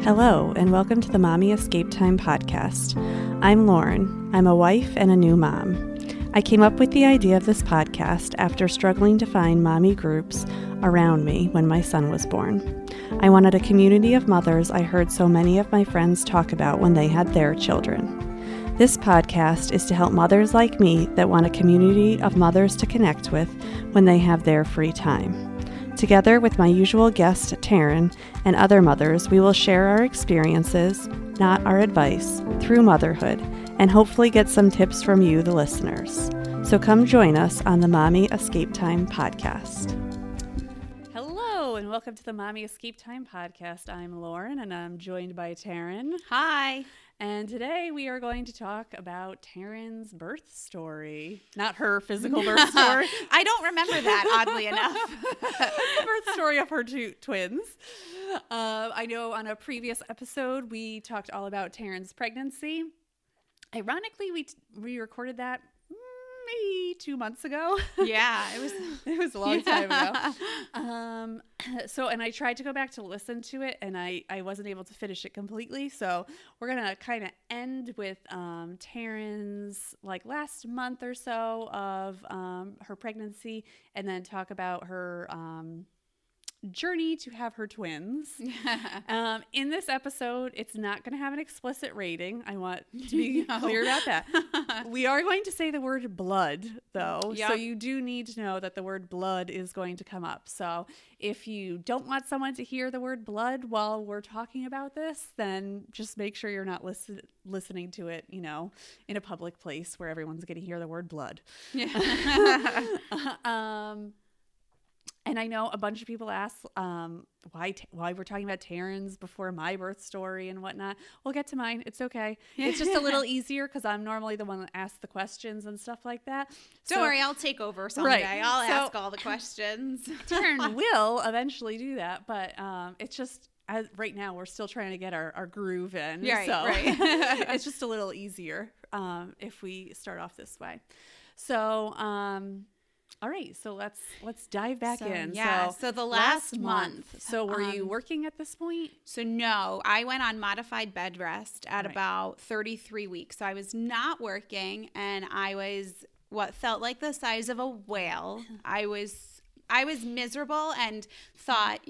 Hello, and welcome to the Mommy Escape Time podcast. I'm Lauren. I'm a wife and a new mom. I came up with the idea of this podcast after struggling to find mommy groups around me when my son was born. I wanted a community of mothers I heard so many of my friends talk about when they had their children. This podcast is to help mothers like me that want a community of mothers to connect with when they have their free time. Together with my usual guest, Taryn, and other mothers, we will share our experiences, not our advice, through motherhood, and hopefully get some tips from you, the listeners. So come join us on the Mommy Escape Time podcast. Hello, and welcome to the Mommy Escape Time podcast. I'm Lauren, and I'm joined by Taryn. Hi. And today we are going to talk about Taryn's birth story. Not her physical birth story. I don't remember that, oddly enough. The birth story of her two twins. I know on a previous episode we talked all about Taryn's pregnancy. Ironically, we recorded that maybe 2 months ago. Yeah, it was a long time ago. And I tried to go back to listen to it, and I wasn't able to finish it completely. So we're gonna kind of end with Taryn's last month or so of her pregnancy, and then talk about her journey to have her twins. In this episode, it's not going to have an explicit rating. I want to be clear about that. We are going to say the word blood, though. Yep. So you do need to know that the word blood is going to come up. So if you don't want someone to hear the word blood while we're talking about this, then just make sure you're not listening to it, in a public place where everyone's going to hear the word blood. Yeah. And I know a bunch of people ask why we're talking about Taryn's before my birth story and whatnot. We'll get to mine. It's okay. It's just a little easier because I'm normally the one that asks the questions and stuff like that. Don't worry, I'll take over someday. Right. I'll ask all the questions. Taryn will eventually do that, but it's just right now we're still trying to get our groove in. Right, so right. It's just a little easier if we start off this way. So all right, so let's dive back in. Yeah, so the last month. So were you working at this point? So no, I went on modified bed rest at about 33 weeks. So I was not working, and I was what felt like the size of a whale. I was miserable and thought,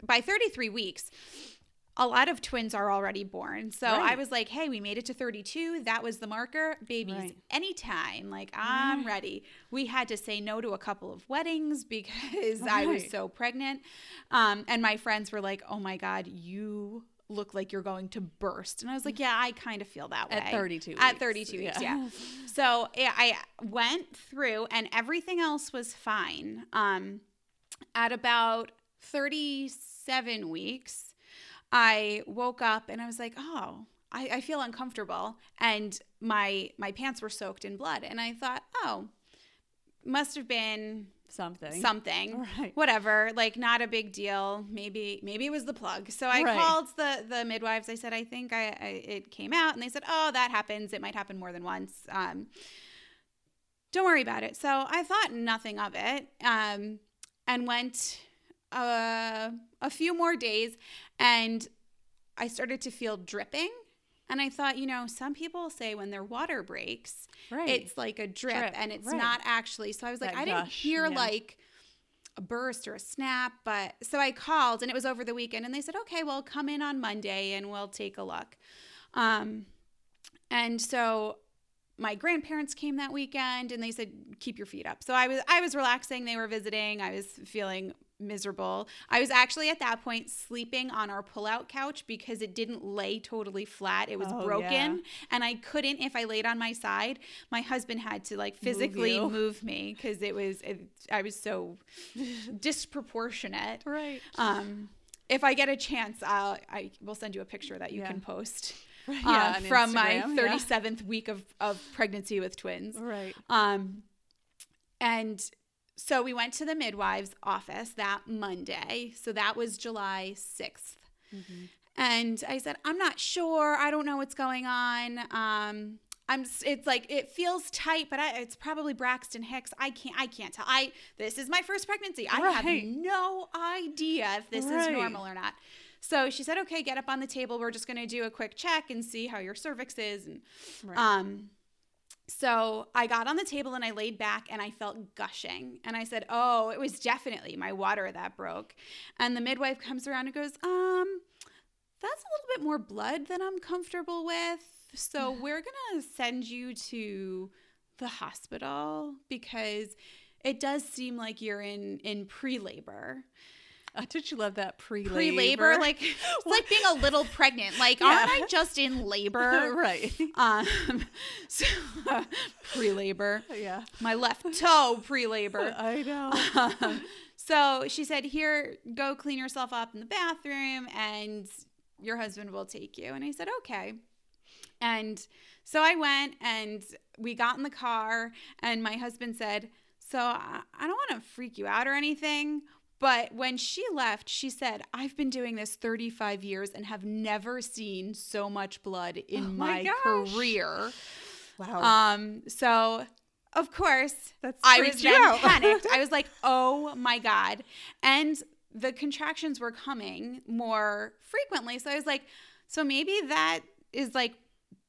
by 33 weeks, a lot of twins are already born. So right. I was like, hey, we made it to 32. That was the marker. Babies, right. Anytime. I'm ready. We had to say no to a couple of weddings because I was so pregnant. And my friends were like, oh my God, you look like you're going to burst. And I was like, yeah, I kind of feel that way. At 32 weeks. At 32 weeks, yeah. So I went through and everything else was fine. At about 37 weeks, I woke up and I was like, oh, I feel uncomfortable. And my pants were soaked in blood. And I thought, oh, must have been something. Right. Whatever. Not a big deal. Maybe it was the plug. So I called the midwives. I said, I think it came out. And they said, oh, that happens. It might happen more than once. Don't worry about it. So I thought nothing of it and went a few more days, and I started to feel dripping. And I thought, some people say when their water breaks, it's like a drip and it's not actually. So I was like, I didn't hear a burst or a snap. But so I called, and it was over the weekend, and they said, okay, well, come in on Monday and we'll take a look. And so my grandparents came that weekend, and they said, keep your feet up. So I was relaxing. They were visiting. I was feeling miserable. I was actually at that point sleeping on our pull-out couch because it didn't lay totally flat. It was broken, and I couldn't, if I laid on my side. My husband had to physically move me because I was so disproportionate. Right. If I get a chance, I will send you a picture that you can post. From my 37th week of pregnancy with twins. Right. And so we went to the midwife's office that Monday. So that was July 6th. Mm-hmm. And I said, I'm not sure. I don't know what's going on. It feels tight, but it's probably Braxton Hicks. I can't tell. This is my first pregnancy. I have no idea if this is normal or not. So she said, okay, get up on the table. We're just going to do a quick check and see how your cervix is. And so I got on the table and I laid back and I felt gushing. And I said, oh, it was definitely my water that broke. And the midwife comes around and goes, that's a little bit more blood than I'm comfortable with. So we're going to send you to the hospital because it does seem like you're in pre-labor. Did you love that pre-labor? Pre-labor, like it's like being a little pregnant. Like, aren't I just in labor? Right. So, pre-labor. Yeah. My left toe pre-labor. I know. So she said, here, go clean yourself up in the bathroom and your husband will take you. And I said, okay. And so I went and we got in the car and my husband said, so I don't want to freak you out or anything, but when she left, she said, I've been doing this 35 years and have never seen so much blood in my career. Wow. So of course, I was then panicked. I was like, oh my God. And the contractions were coming more frequently. So I was like, so maybe that is like,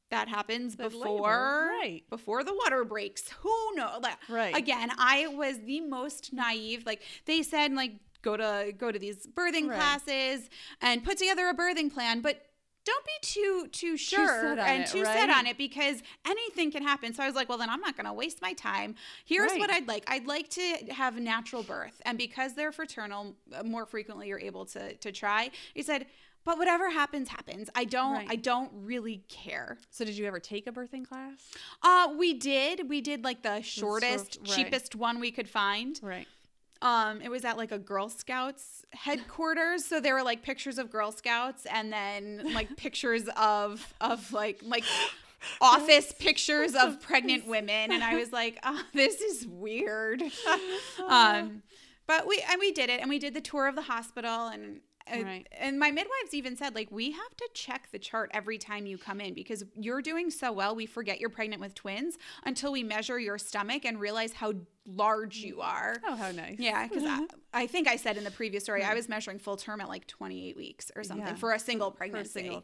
that happens before the water breaks. Who knows? Like, again, I was the most naive. Like they said, like go to these birthing classes and put together a birthing plan, but don't be too sure and too set on it because anything can happen. So I was like, well, then I'm not going to waste my time. Here's what I'd like. I'd like to have a natural birth, and because they're fraternal, more frequently you're able to try. He said, but whatever happens, happens. I don't really care. So did you ever take a birthing class? We did. We did like the shortest, cheapest one we could find. Right. It was at like a Girl Scouts headquarters. So there were like pictures of Girl Scouts and then like pictures of like office pictures of pregnant women. And I was like, oh, this is weird. But we did it, and we did the tour of the hospital, and my midwives even said, like, we have to check the chart every time you come in because you're doing so well. We forget you're pregnant with twins until we measure your stomach and realize how large you are. Oh, how nice. Yeah, because I think I said in the previous story, I was measuring full term at like 28 weeks or something for a single pregnancy.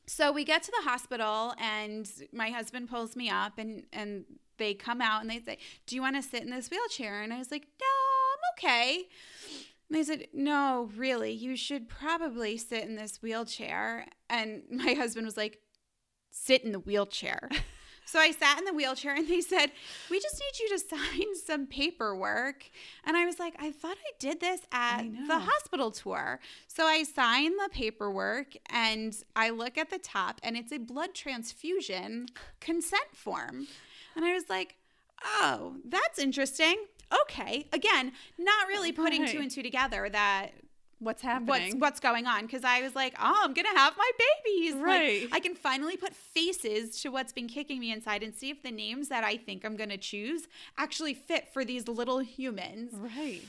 So we get to the hospital and my husband pulls me up and they come out and they say, do you want to sit in this wheelchair? And I was like, no, I'm okay. And they said, no, really, you should probably sit in this wheelchair. And my husband was like, sit in the wheelchair. So I sat in the wheelchair and they said, we just need you to sign some paperwork. And I was like, I thought I did this at the hospital tour. So I signed the paperwork and I look at the top and it's a blood transfusion consent form. And I was like, oh, that's interesting. Okay. Again, not really putting two and two together that what's happening, what's going on. Cause I was like, oh, I'm going to have my babies. Right. Like, I can finally put faces to what's been kicking me inside and see if the names that I think I'm going to choose actually fit for these little humans. Right.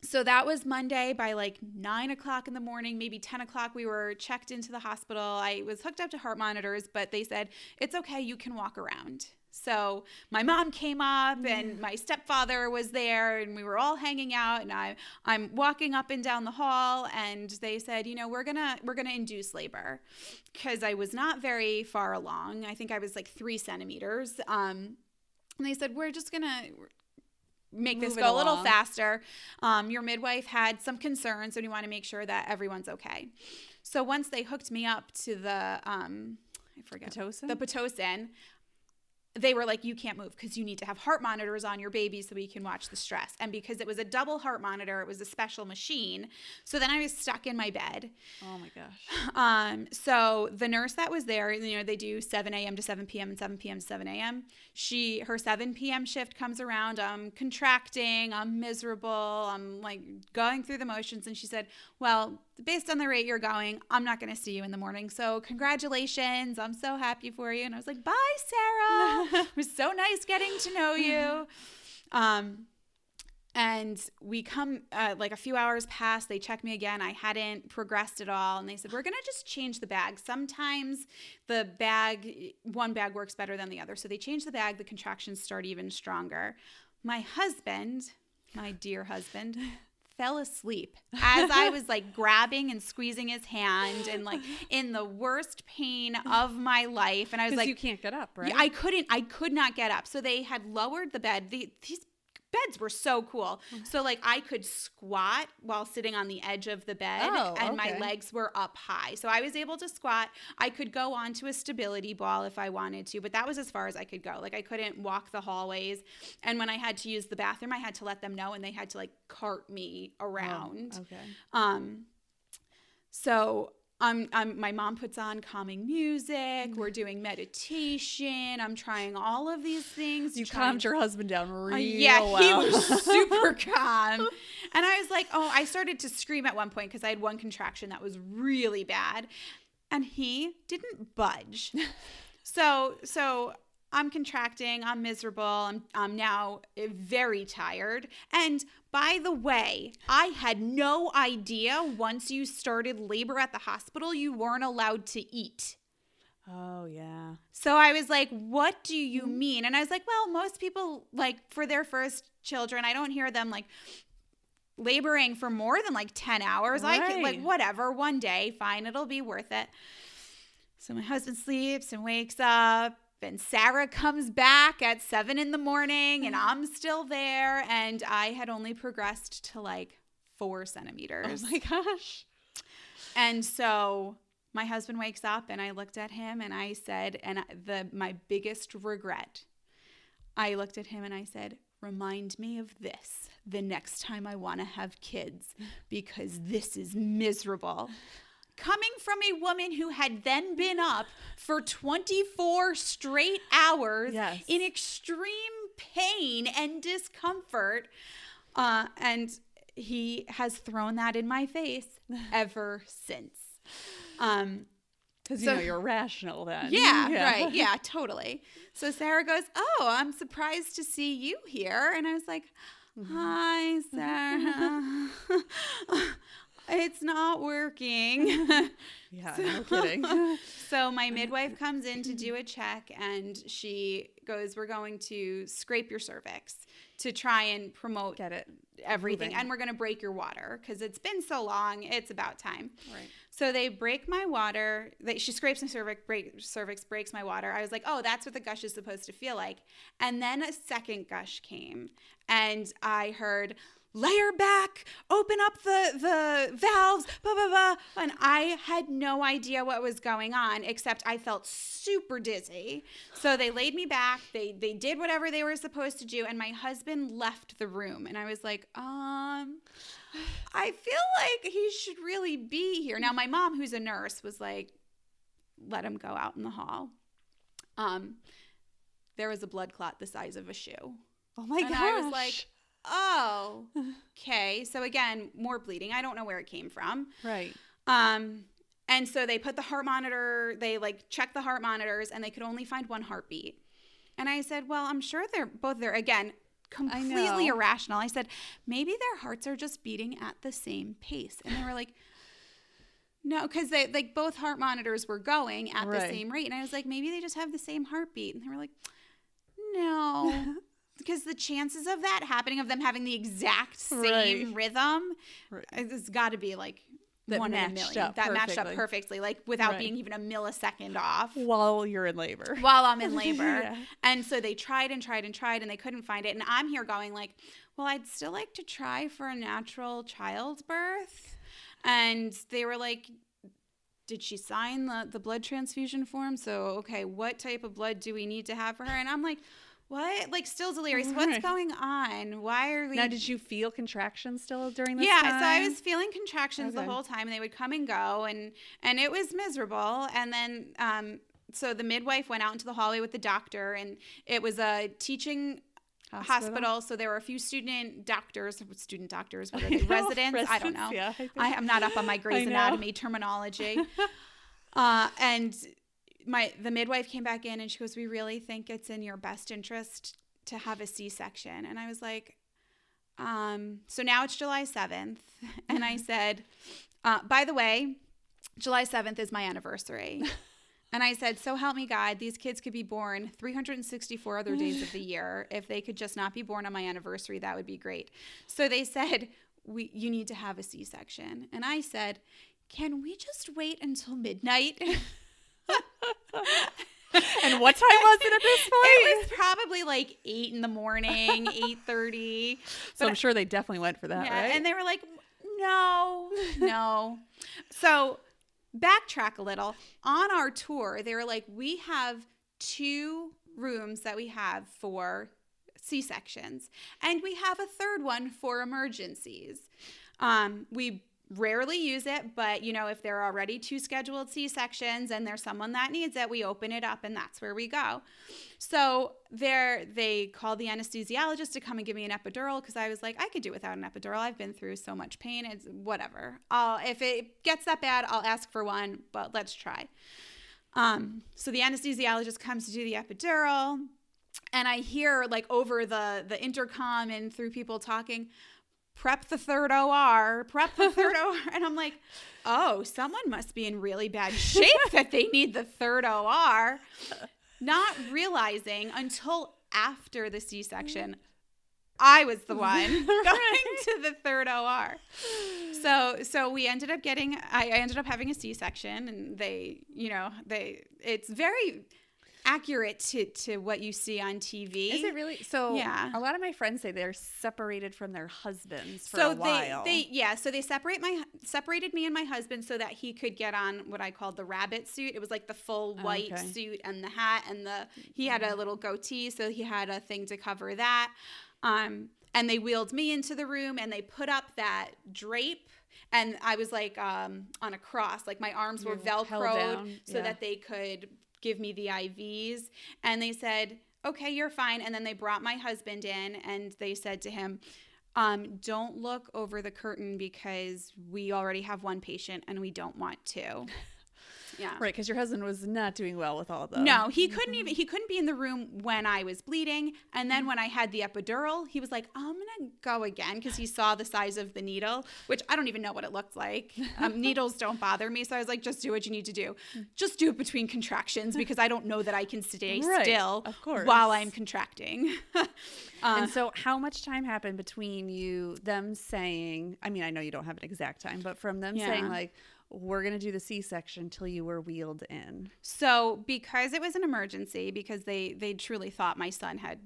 So that was Monday by like 9 o'clock in the morning, maybe 10 o'clock. We were checked into the hospital. I was hooked up to heart monitors, but they said, it's okay. You can walk around. So my mom came up and my stepfather was there and we were all hanging out and I'm walking up and down the hall and they said, you know, we're gonna induce labor because I was not very far along. I think I was like 3 centimeters. And they said, we're just gonna make this go a little faster. Your midwife had some concerns and we want to make sure that everyone's okay. So once they hooked me up to the Pitocin, they were like, you can't move because you need to have heart monitors on your baby so we can watch the stress. And because it was a double heart monitor, it was a special machine. So then I was stuck in my bed. Oh my gosh. So the nurse that was there, you know, they do 7 a.m. to 7 p.m. and 7 p.m. to 7 a.m. Her 7 p.m. shift comes around. I'm contracting. I'm miserable. I'm like going through the motions. And she said, well, based on the rate you're going, I'm not going to see you in the morning. So congratulations. I'm so happy for you. And I was like, bye, Sarah. It was so nice getting to know you. And we come, like a few hours past, they checked me again. I hadn't progressed at all. And they said, we're going to just change the bag. Sometimes one bag works better than the other. So they changed the bag. The contractions start even stronger. My husband, my dear husband, fell asleep as I was like grabbing and squeezing his hand and like in the worst pain of my life. And I was like, you can't get up, right? Yeah, I could not get up. So they had lowered the bed. These beds were so cool. So like I could squat while sitting on the edge of the bed and my legs were up high. So I was able to squat. I could go onto a stability ball if I wanted to, but that was as far as I could go. Like I couldn't walk the hallways. And when I had to use the bathroom, I had to let them know and they had to like cart me around. So my mom puts on calming music. We're doing meditation. I'm trying all of these things. You calmed your husband down real well. He was super calm. And I was like, I started to scream at one point because I had one contraction that was really bad. And he didn't budge. So I'm contracting. I'm miserable. I'm now very tired. And by the way, I had no idea once you started labor at the hospital, you weren't allowed to eat. Oh, yeah. So I was like, what do you mean? And I was like, well, most people, like, for their first children, I don't hear them, like, laboring for more than, like, 10 hours. Right. I could, like, whatever, one day, fine, it'll be worth it. So my husband sleeps and wakes up. And Sarah comes back at 7 a.m. and I'm still there. And I had only progressed to like 4 centimeters. Oh my gosh. And so my husband wakes up and I looked at him and I said, my biggest regret, I looked at him and I said, remind me of this the next time I want to have kids because this is miserable. Coming from a woman who had then been up for 24 straight hours in extreme pain and discomfort. And he has thrown that in my face ever since. Because, you're rational then. Yeah, right. Yeah, totally. So Sarah goes, I'm surprised to see you here. And I was like, hi, Sarah. It's not working. Yeah, no kidding. So my midwife comes in to do a check and she goes, we're going to scrape your cervix to try and promote everything. Moving. And we're going to break your water because it's been so long. It's about time. Right. So they break my water. She scrapes my cervix, breaks my water. I was like, that's what the gush is supposed to feel like. And then a second gush came and I heard, lay her back, open up the valves, blah, blah, blah. And I had no idea what was going on, except I felt super dizzy. So they laid me back. They did whatever they were supposed to do. And my husband left the room. And I was like, I feel like he should really be here. Now, my mom, who's a nurse, was like, let him go out in the hall. There was a blood clot the size of a shoe. Oh, my gosh. And I was like, oh, okay. So again, more bleeding. I don't know where it came from. Right. And so they put the heart monitor, they like checked the heart monitors and they could only find one heartbeat. And I said, well, I'm sure they're both there. Again, completely irrational. I said, maybe their hearts are just beating at the same pace. And they were like, no, because they like both heart monitors were going at the same rate. And I was like, maybe they just have the same heartbeat. And they were like, no. Because the chances of that happening, of them having the exact same rhythm, it's got to be like that 1 in a million. That matched up perfectly, like without being even a millisecond off. While you're in labor. While I'm in labor. And so they tried and tried and tried and they couldn't find it. And I'm here going like, well, I'd still like to try for a natural childbirth. And they were like, did she sign the blood transfusion form? So, okay, what type of blood do we need to have for her? And I'm like, what? Like, still delirious. What's going on? Why are we... Now, did you feel contractions still during this time? Yeah, so I was feeling contractions the whole time, and they would come and go, and it was miserable. And then, so the midwife went out into the hallway with the doctor, and it was a teaching hospital. So there were a few student doctors. What are they? Residents? I don't know. Yeah, I'm not up on my Grey's Anatomy terminology. And the midwife came back in and she goes, we really think it's in your best interest to have a C-section. And I was like, so now it's July 7th. And I said, by the way, July 7th is my anniversary. And I said, so help me God, these kids could be born 364 other days of the year. If they could just not be born on my anniversary, that would be great. So they said, you need to have a C-section. And I said, can we just wait until midnight? And what time was it at this point? It was probably like 8 in the morning, 8:30. So I'm sure they definitely went for that, right? And they were like, no. So backtrack a little. On our tour, they were like, we have 2 rooms that we have for C-sections, and we have a 3rd one for emergencies. We rarely use it, but if there are already 2 scheduled C-sections and there's someone that needs it, we open it up and that's where we go. So they called the anesthesiologist to come and give me an epidural, because I was like, I could do without an epidural. I've been through so much pain. It's whatever. If it gets that bad, I'll ask for one, but let's try. So the anesthesiologist comes to do the epidural, and I hear like over the intercom and through people talking, prep the 3rd OR. And I'm like, oh, someone must be in really bad shape that they need the 3rd OR. Not realizing until after the C-section, I was the one going to the 3rd OR. So we ended up I ended up having a C-section, and it's very accurate to what you see on TV. Is it really? So yeah. A lot of my friends say they're separated from their husbands for a while. So they separated me and my husband so that he could get on what I called the rabbit suit. It was like the full white suit and the hat, and he had a little goatee, so he had a thing to cover that. And they wheeled me into the room, and they put up that drape, and I was like on a cross, like my arms were Velcroed so that they could give me the IVs. And they said, okay, you're fine. And then they brought my husband in, and they said to him, don't look over the curtain, because we already have 1 patient and we don't want to. Yeah. Right, because your husband was not doing well with all the... No, he couldn't be in the room when I was bleeding. And then when I had the epidural, he was like, I'm going to go again, because he saw the size of the needle, which I don't even know what it looked like. Needles don't bother me. So I was like, just do what you need to do. Just do it between contractions, because I don't know that I can stay still while I'm contracting. And so how much time happened between them saying, I mean, I know you don't have an exact time, but from them saying like, we're going to do the C-section till you were wheeled in? So because it was an emergency, because they truly thought my son had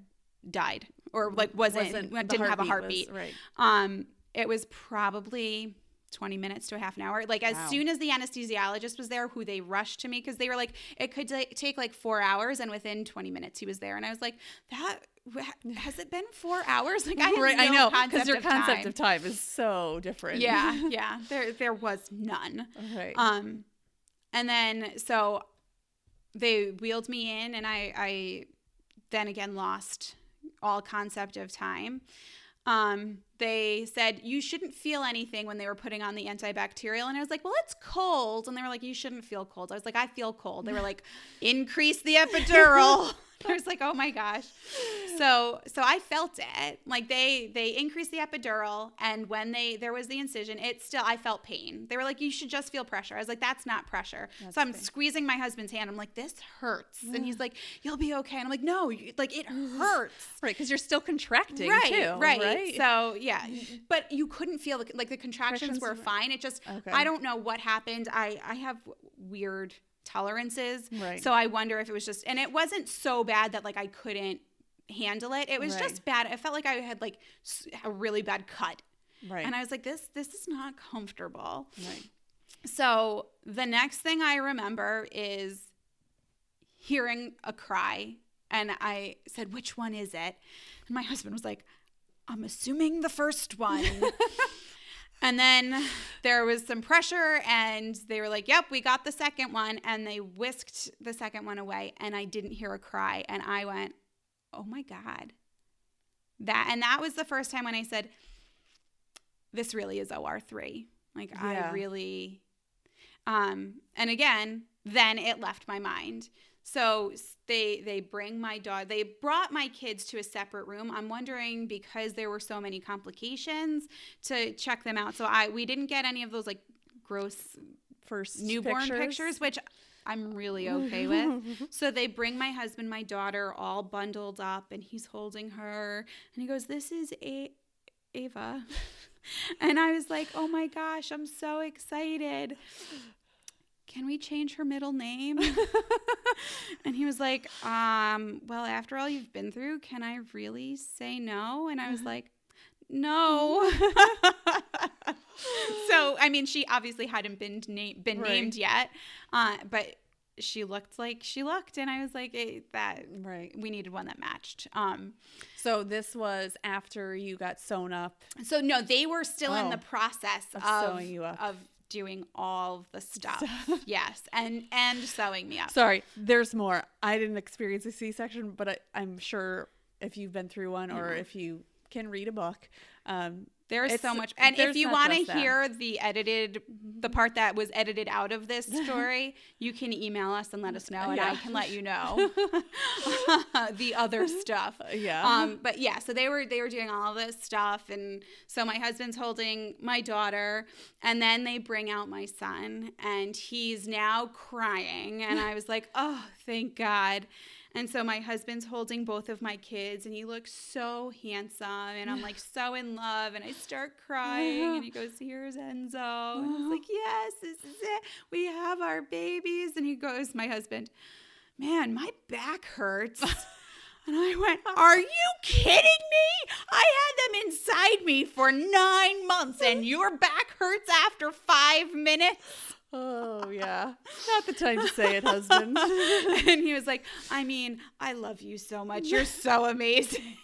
died or like didn't have a heartbeat. It was probably 20 minutes to a half an hour. Like as soon as the anesthesiologist was there, who they rushed to me, because they were like, it could take like 4 hours, and within 20 minutes he was there. And I was like, has it been 4 hours? Like I know, because your concept of time is so different. Yeah. There was none. Right. And then so they wheeled me in, and I then again lost all concept of time. They said you shouldn't feel anything when they were putting on the antibacterial. And I was like, well, it's cold. And they were like, you shouldn't feel cold. I was like, I feel cold. They were like, increase the epidural. I was like, oh my gosh. So I felt it. Like they increased the epidural, and when there was the incision, I felt pain. They were like, you should just feel pressure. I was like, that's not pressure. So I'm squeezing my husband's hand. I'm like, this hurts. And he's like, you'll be okay. And I'm like, no, like it hurts. Right, because you're still contracting too. Right. So yeah, but you couldn't feel like the contractions were fine. It just, I don't know what happened. I have weird tolerances. Right. So I wonder if it was just, and it wasn't so bad that like I couldn't handle it. It was just bad. I felt like I had like a really bad cut. Right. And I was like, this is not comfortable. Right. So the next thing I remember is hearing a cry, and I said, which one is it? And my husband was like, I'm assuming the first one. And then there was some pressure, and they were like, yep, we got the second one. And they whisked the second one away, and I didn't hear a cry. And I went, oh my God. That was the first time when I said, this really is OR3. Like I really, and again, then it left my mind. So they bring my dog. They brought my kids to a separate room. I'm wondering, because there were so many complications, to check them out. So we didn't get any of those like gross first newborn pictures, which I'm really okay with. So they bring my husband, my daughter, all bundled up, and he's holding her, and he goes, "This is Ava." And I was like, oh my gosh, I'm so excited. Can we change her middle name? And he was like, well, after all you've been through, can I really say no? And I was like, no. So, I mean, she obviously hadn't been named yet, but she looked like she looked, and I was like, we needed one that matched. So this was after you got sewn up. So no, they were still in the process of sewing you up, of doing all the stuff. Yes, and sewing me up. Sorry, there's more. I didn't experience a C-section, but I'm sure if you've been through one or if you can read a book, there's so much. And if you want to hear the part that was edited out of this story, you can email us and let us know, and I can let you know the other stuff. Yeah. But yeah, so they were doing all of this stuff, and so my husband's holding my daughter, and then they bring out my son, and he's now crying, and I was like, oh, thank God. And so my husband's holding both of my kids, and he looks so handsome, and I'm like so in love, and I start crying, and he goes, here's Enzo. And I was like, yes, this is it. We have our babies. And he goes, my husband, man, my back hurts. And I went, are you kidding me? I had them inside me for 9 months, and your back hurts after 5 minutes? Oh, yeah. Not the time to say it, husband. And he was like, I mean, I love you so much. You're so amazing.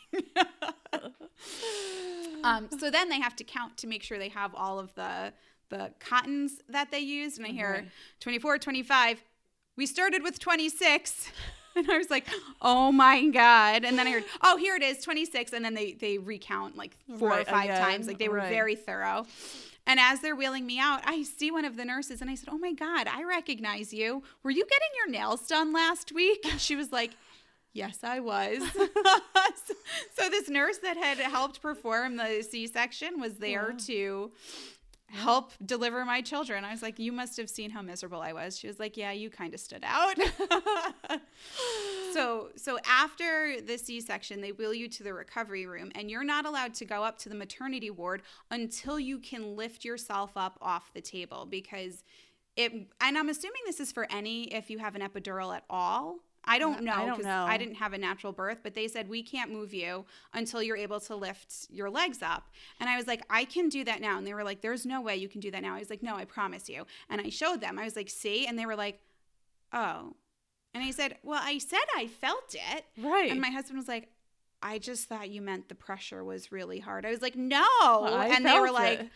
So then they have to count to make sure they have all of the cottons that they used. And I hear 24, 25. We started with 26. And I was like, oh, my God. And then I heard, oh, here it is, 26. And then they recount like 4 or 5 times. Like they were very thorough. And as they're wheeling me out, I see one of the nurses, and I said, oh, my God, I recognize you. Were you getting your nails done last week? And she was like, yes, I was. So this nurse that had helped perform the C-section was there to help deliver my children. I was like, you must have seen how miserable I was. She was like, yeah, you kind of stood out. So after the C-section, they wheel you to the recovery room, and you're not allowed to go up to the maternity ward until you can lift yourself up off the table, because and I'm assuming this is for if you have an epidural at all. I don't know. I didn't have a natural birth, but they said we can't move you until you're able to lift your legs up. And I was like, I can do that now. And they were like, there's no way you can do that now. I was like, no, I promise you. And I showed them. I was like, see? And they were like, oh. And I said, well, I said I felt it. Right. And my husband was like, I just thought you meant the pressure was really hard. I was like, no. And they were like,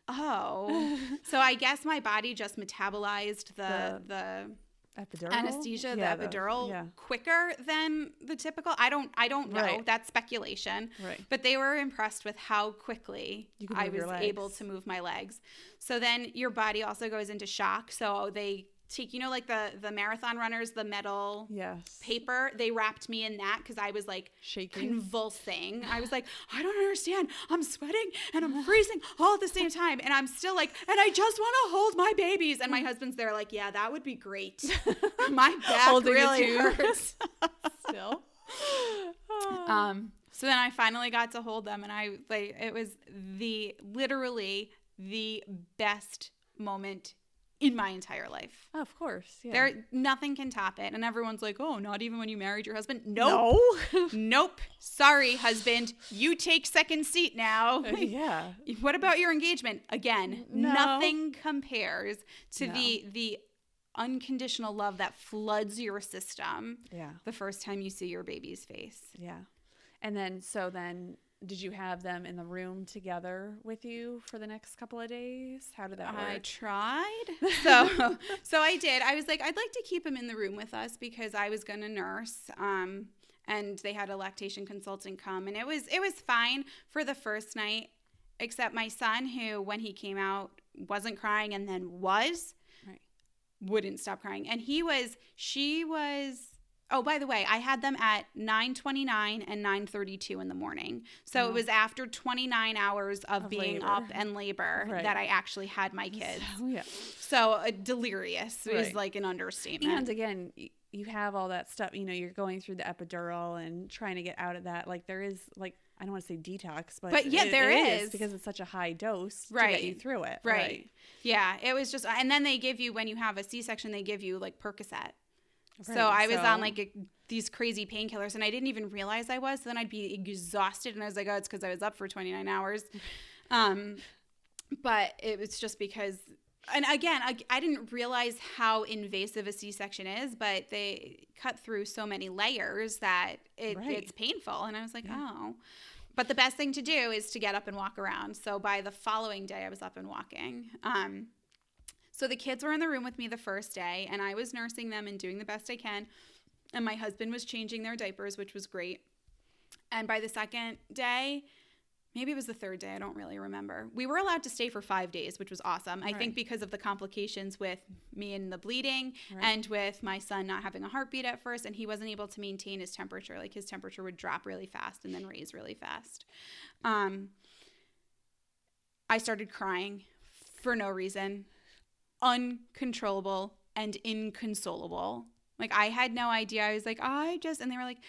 oh. So I guess my body just metabolized the epidural? Anesthesia, the epidural, quicker than the typical. I don't know. Right. That's speculation. Right. But they were impressed with how quickly I was able to move my legs. So then your body also goes into shock. So they take, like the marathon runners, the metal paper, they wrapped me in that because I was like shaking, convulsing. I was like, I don't understand. I'm sweating and I'm freezing all at the same time. And I'm still like, and I just want to hold my babies. And my husband's there like, yeah, that would be great. My back really hurts. Still. So then I finally got to hold them, and it was literally the best moment in my entire life. Oh, of course. Yeah. Nothing can top it. And everyone's like, oh, not even when you married your husband? Nope. No. Nope. Sorry, husband. You take second seat now. Yeah. What about your engagement? Again, nothing compares to the unconditional love that floods your system the first time you see your baby's face. Yeah. And then, did you have them in the room together with you for the next couple of days? How did that work? I tried. So I did. I was like, I'd like to keep him in the room with us because I was going to nurse. And they had a lactation consultant come, and it was fine for the first night, except my son, who when he came out wasn't crying and then wouldn't stop crying. And she was. Oh, by the way, I had them at 9:29 and 9:32 in the morning. So it was after 29 hours of being labor. Up and labor that I actually had my kids. So delirious is like an understatement. And again, you have all that stuff, you're going through the epidural and trying to get out of that. Like there is I don't want to say detox, but yeah, there is because it's such a high dose to right. get you through it. Right. Yeah. It was just, and then they give you, when you have a C-section, they give you like Percocet. Right. So I was on like these crazy painkillers, and I didn't even realize I was. So then I'd be exhausted, and I was like, oh, it's because I was up for 29 hours. But it was just because, and again, I didn't realize how invasive a C-section is, but they cut through so many layers that it's painful. And I was like, oh. But the best thing to do is to get up and walk around. So by the following day, I was up and walking. So the kids were in the room with me the first day, and I was nursing them and doing the best I can. And my husband was changing their diapers, which was great. And by the second day, maybe it was the third day, I don't really remember, we were allowed to stay for 5 days, which was awesome. Right. I think because of the complications with me and the bleeding and with my son not having a heartbeat at first, and he wasn't able to maintain his temperature. Like his temperature would drop really fast and then raise really fast. I started crying for no reason, uncontrollable and inconsolable. Like I had no idea. I was like, and they were like,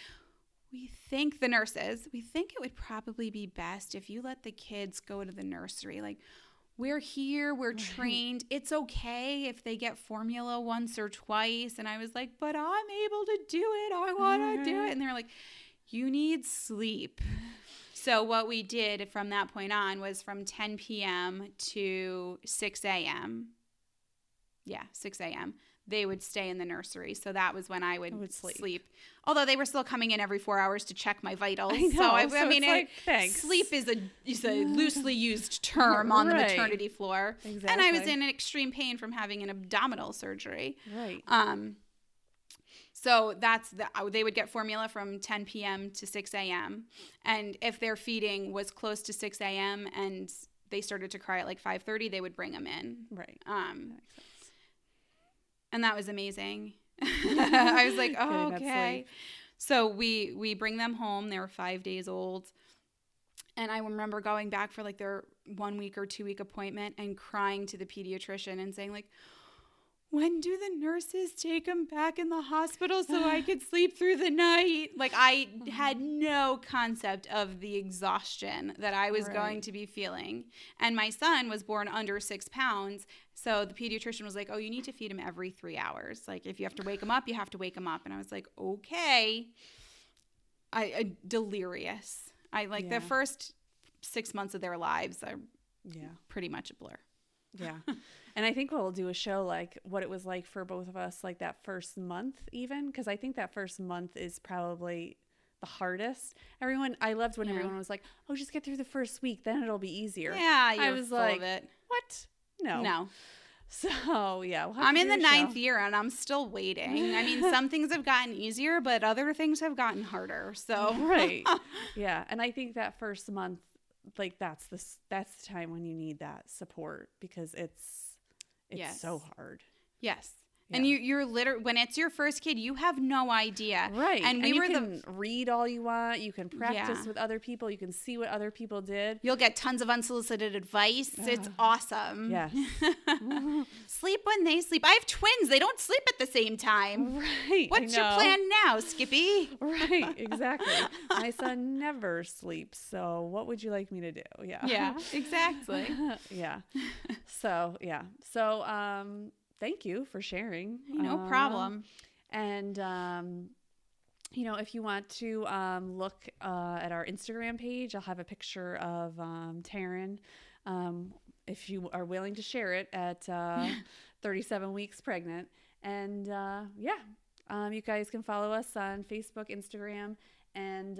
we think it would probably be best if you let the kids go to the nursery. Like, we're here, we're trained. It's okay if they get formula once or twice. And I was like, but I'm able to do it. I want to do it. And they were like, you need sleep. So what we did from that point on was from 10 p.m. to 6 a.m. Yeah, 6 a.m. They would stay in the nursery. So that was when I would sleep. Although they were still coming in every 4 hours to check my vitals. I know. I mean, sleep is a loosely used term on the maternity floor. Exactly. And I was in extreme pain from having an abdominal surgery. Right. So they would get formula from 10 p.m. to 6 a.m. And if their feeding was close to 6 a.m. and they started to cry at like 5:30, they would bring them in. Right. That makes sense. And that was amazing. I was like, oh, okay. So we bring them home. They were 5 days old. And I remember going back for like their 1 week or 2 week appointment and crying to the pediatrician and saying like, when do the nurses take them back in the hospital so I could sleep through the night? Like I had no concept of the exhaustion that I was going to be feeling. And my son was born under 6 pounds. So the pediatrician was like, oh, you need to feed him every 3 hours. Like if you have to wake him up, you have to wake him up. And I was like, okay. I delirious. The first 6 months of their lives are pretty much a blur. Yeah. And I think we'll do a show like what it was like for both of us, like that first month even, because I think that first month is probably the hardest. I loved when everyone was like, oh, just get through the first week, then it'll be easier. Yeah, I was full of it. What? No. So, yeah. I'm in the 9th year and I'm still waiting. I mean, some things have gotten easier, but other things have gotten harder. So right. Yeah. And I think that first month, like that's the time when you need that support because it's so hard. Yes. Yeah. And you're literally, when it's your first kid, you have no idea. Right. And you can read all you want. You can practice with other people. You can see what other people did. You'll get tons of unsolicited advice. It's awesome. Yes. Sleep when they sleep. I have twins. They don't sleep at the same time. Right. What's your plan now, Skippy? Right. Exactly. My son never sleeps. So what would you like me to do? Yeah. Yeah, exactly. Yeah. So, yeah. So, thank you for sharing. No problem. And, if you want to look at our Instagram page, I'll have a picture of Taryn, if you are willing to share it at 37 weeks pregnant. And, you guys can follow us on Facebook, Instagram, and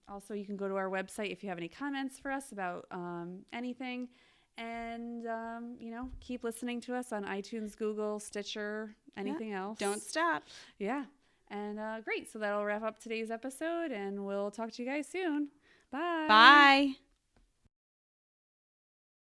also you can go to our website if you have any comments for us about anything. And, keep listening to us on iTunes, Google, Stitcher, anything else. Don't stop. Yeah. And great. So that'll wrap up today's episode, and we'll talk to you guys soon. Bye. Bye.